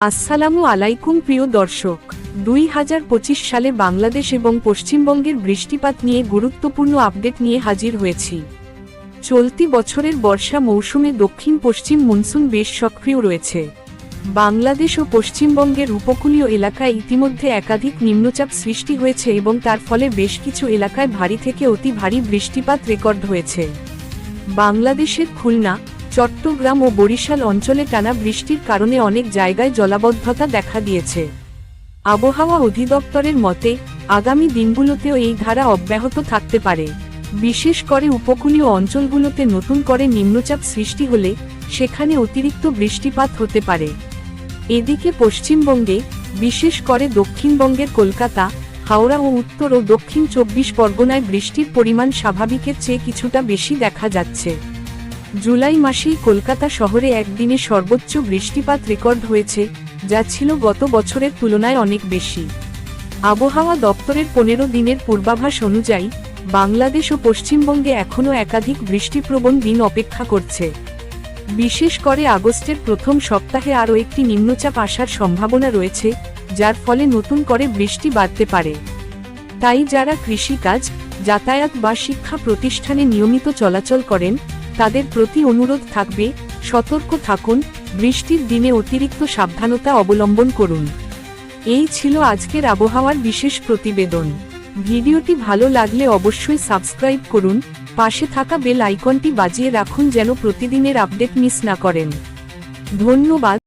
আসসালামু আলাইকুম প্রিয় দর্শক, 2025 সালে বাংলাদেশ এবং পশ্চিমবঙ্গের বৃষ্টিপাত নিয়ে গুরুত্বপূর্ণ আপডেট নিয়ে হাজির হয়েছি। চলতি বছরের বর্ষা মৌসুমে দক্ষিণ পশ্চিম মনসুন বেশ সক্রিয় রয়েছে। বাংলাদেশ ও পশ্চিমবঙ্গের উপকূলীয় এলাকায় ইতিমধ্যে একাধিক নিম্নচাপ সৃষ্টি হয়েছে এবং তার ফলে বেশ কিছু এলাকায় ভারী থেকে অতি ভারী বৃষ্টিপাত রেকর্ড হয়েছে। বাংলাদেশের খুলনা, চট্টগ্রাম ও বরিশাল অঞ্চলে টানা বৃষ্টির কারণে অনেক জায়গায় জলাবদ্ধতা দেখা দিয়েছে। আবহাওয়া অধিদপ্তরের মতে, আগামী দিনগুলোতেও এই ধারা অব্যাহত থাকতে পারে। বিশেষ করে উপকূলীয় অঞ্চলগুলোতে নতুন করে নিম্নচাপ সৃষ্টি হলে সেখানে অতিরিক্ত বৃষ্টিপাত হতে পারে। এদিকে পশ্চিমবঙ্গে, বিশেষ করে দক্ষিণবঙ্গের কলকাতা, হাওড়া ও উত্তর ও দক্ষিণ 24 পরগনায় বৃষ্টির পরিমাণ স্বাভাবিকের চেয়ে কিছুটা বেশি দেখা যাচ্ছে। জুলাই মাসেই কলকাতা শহরে একদিনে সর্বোচ্চ বৃষ্টিপাত রেকর্ড হয়েছে, যা ছিল গত বছরের তুলনায় অনেক বেশি। আবহাওয়া দপ্তরের 15 দিনের পূর্বাভাস অনুযায়ী, বাংলাদেশ ও পশ্চিমবঙ্গে এখনও একাধিক বৃষ্টিপ্রবণ দিন অপেক্ষা করছে। বিশেষ করে আগস্টের প্রথম সপ্তাহে আরও একটি নিম্নচাপ আসার সম্ভাবনা রয়েছে, যার ফলে নতুন করে বৃষ্টি বাড়তে পারে। তাই যারা কৃষিকাজ, যাতায়াত বা শিক্ষা প্রতিষ্ঠানে নিয়মিত চলাচল করেন, তাদের প্রতি অনুরোধ থাকবে, সতর্ক থাকুন, বৃষ্টির দিনে অতিরিক্ত সাবধানতা অবলম্বন করুন। এই ছিল আজকের আবহাওয়ার বিশেষ প্রতিবেদন। ভিডিওটি ভালো লাগলে অবশ্যই সাবস্ক্রাইব করুন, পাশে থাকা বেল আইকনটি বাজিয়ে রাখুন যেন প্রতিদিনের আপডেট মিস না করেন। ধন্যবাদ।